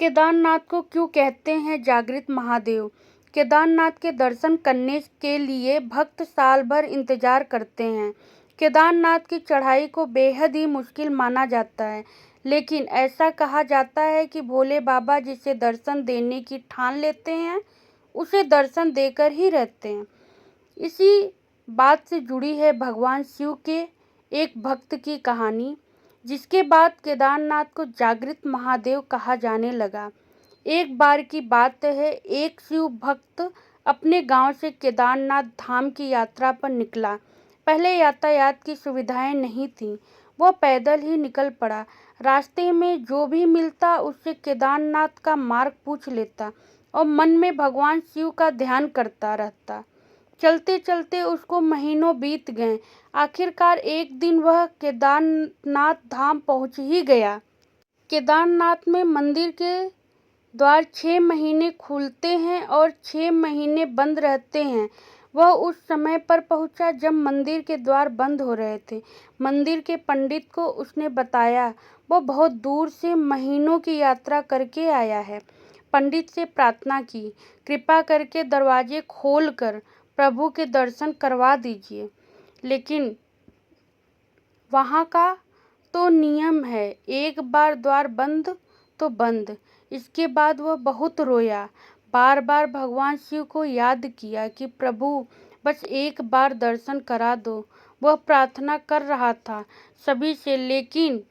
केदारनाथ को क्यों कहते हैं जागृत महादेव? केदारनाथ के दर्शन करने के लिए भक्त साल भर इंतजार करते हैं। केदारनाथ की चढ़ाई को बेहद ही मुश्किल माना जाता है, लेकिन ऐसा कहा जाता है कि भोले बाबा जिसे दर्शन देने की ठान लेते हैं, उसे दर्शन देकर ही रहते हैं। इसी बात से जुड़ी है भगवान शिव के एक भक्त की कहानी, जिसके बाद केदारनाथ को जागृत महादेव कहा जाने लगा। एक बार की बात है, एक शिव भक्त अपने गांव से केदारनाथ धाम की यात्रा पर निकला। पहले यातायात की सुविधाएं नहीं थीं, वह पैदल ही निकल पड़ा। रास्ते में जो भी मिलता उससे केदारनाथ का मार्ग पूछ लेता और मन में भगवान शिव का ध्यान करता रहता। चलते चलते उसको महीनों बीत गए। आखिरकार एक दिन वह केदारनाथ धाम पहुंच ही गया। केदारनाथ में मंदिर के द्वार 6 महीने खुलते हैं और 6 महीने बंद रहते हैं। वह उस समय पर पहुंचा जब मंदिर के द्वार बंद हो रहे थे। मंदिर के पंडित को उसने बताया वह बहुत दूर से महीनों की यात्रा करके आया है। पंडित से प्रार्थना की, कृपा करके दरवाजे खोलकर प्रभु के दर्शन करवा दीजिए। लेकिन वहाँ का तो नियम है, एक बार द्वार बंद तो बंद। इसके बाद वह बहुत रोया, बार बार भगवान शिव को याद किया कि प्रभु बस एक बार दर्शन करा दो। वह प्रार्थना कर रहा था सभी से, लेकिन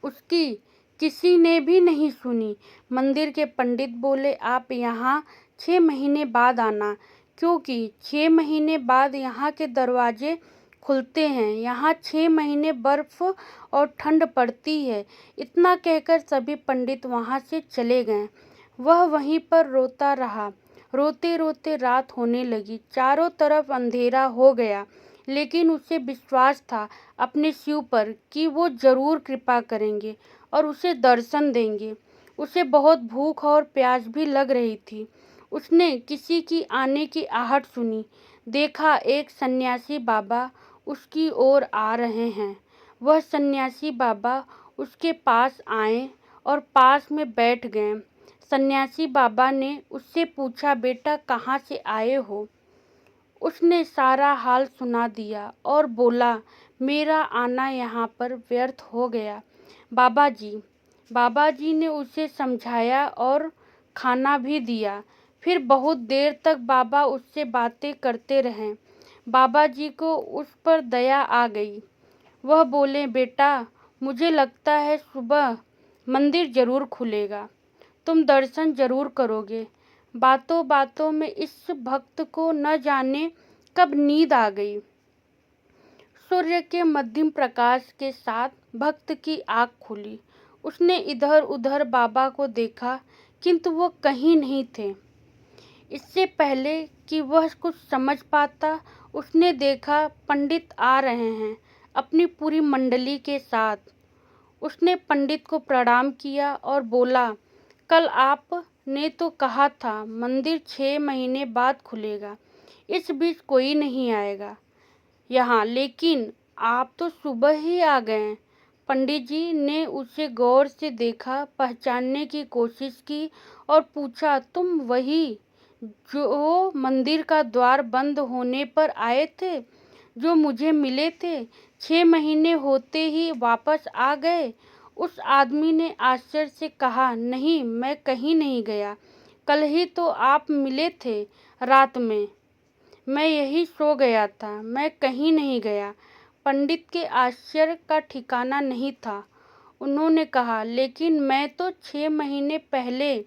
उसकी किसी ने भी नहीं सुनी। मंदिर के पंडित बोले, आप यहाँ 6 महीने बाद आना, क्योंकि 6 महीने बाद यहाँ के दरवाजे खुलते हैं। यहाँ 6 महीने बर्फ और ठंड पड़ती है। इतना कहकर सभी पंडित वहाँ से चले गए। वह वहीं पर रोता रहा। रोते रोते रात होने लगी, चारों तरफ अंधेरा हो गया, लेकिन उसे विश्वास था अपने शिव पर कि वो जरूर कृपा करेंगे और उसे दर्शन देंगे। उसे बहुत भूख और प्यास भी लग रही थी। उसने किसी की आने की आहट सुनी। देखा एक सन्यासी बाबा उसकी ओर आ रहे हैं। वह सन्यासी बाबा उसके पास आए और पास में बैठ गए। सन्यासी बाबा ने उससे पूछा, बेटा कहाँ से आए हो? उसने सारा हाल सुना दिया और बोला, मेरा आना यहाँ पर व्यर्थ हो गया बाबा जी। बाबा जी ने उसे समझाया और खाना भी दिया। फिर बहुत देर तक बाबा उससे बातें करते रहे। बाबा जी को उस पर दया आ गई। वह बोले, बेटा मुझे लगता है सुबह मंदिर जरूर खुलेगा, तुम दर्शन जरूर करोगे। बातों बातों में इस भक्त को न जाने कब नींद आ गई। सूर्य के मध्यम प्रकाश के साथ भक्त की आँख खुली। उसने इधर उधर बाबा को देखा, किंतु वो कहीं नहीं थे। इससे पहले कि वह कुछ समझ पाता, उसने देखा पंडित आ रहे हैं अपनी पूरी मंडली के साथ। उसने पंडित को प्रणाम किया और बोला, कल आपने तो कहा था मंदिर 6 महीने बाद खुलेगा, इस बीच कोई नहीं आएगा यहाँ, लेकिन आप तो सुबह ही आ गए। पंडित जी ने उसे गौर से देखा, पहचानने की कोशिश की और पूछा, तुम वही जो मंदिर का द्वार बंद होने पर आए थे, जो मुझे मिले थे, 6 महीने होते ही वापस आ गए? उस आदमी ने आश्चर्य से कहा, नहीं, मैं कहीं नहीं गया। कल ही तो आप मिले थे रात में, मैं यही सो गया था, मैं कहीं नहीं गया। पंडित के आश्चर्य का ठिकाना नहीं था। उन्होंने कहा, लेकिन मैं तो 6 महीने पहले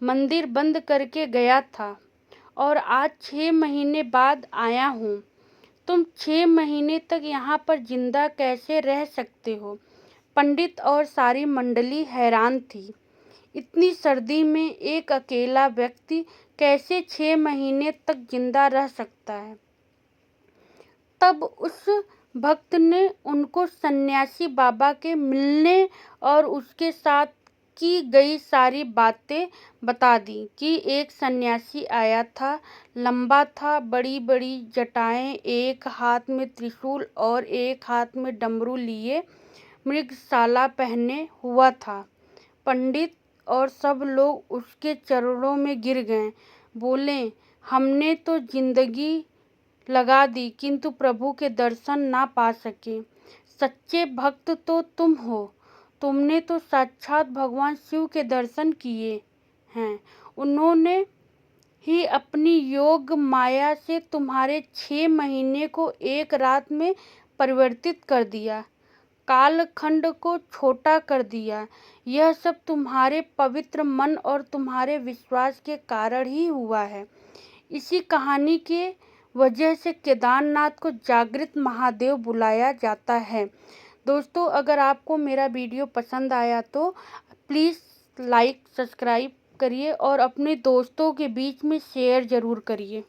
मंदिर बंद करके गया था और आज 6 महीने बाद आया हूँ। तुम 6 महीने तक यहाँ पर जिंदा कैसे रह सकते हो? पंडित और सारी मंडली हैरान थी। इतनी सर्दी में एक अकेला व्यक्ति कैसे 6 महीने तक जिंदा रह सकता है? तब उस भक्त ने उनको सन्यासी बाबा के मिलने और उसके साथ की गई सारी बातें बता दी कि एक सन्यासी आया था, लंबा था, बड़ी बड़ी जटाएं, एक हाथ में त्रिशूल और एक हाथ में डमरू लिए, मृगशाला पहने हुआ था। पंडित और सब लोग उसके चरणों में गिर गए। बोले, हमने तो जिंदगी लगा दी किंतु प्रभु के दर्शन ना पा सके। सच्चे भक्त तो तुम हो, तुमने तो साक्षात भगवान शिव के दर्शन किए हैं। उन्होंने ही अपनी योग माया से तुम्हारे 6 महीने को एक रात में परिवर्तित कर दिया, कालखंड को छोटा कर दिया। यह सब तुम्हारे पवित्र मन और तुम्हारे विश्वास के कारण ही हुआ है। इसी कहानी के वजह से केदारनाथ को जागृत महादेव बुलाया जाता है। दोस्तों, अगर आपको मेरा वीडियो पसंद आया तो प्लीज़ लाइक सब्सक्राइब करिए और अपने दोस्तों के बीच में शेयर ज़रूर करिए।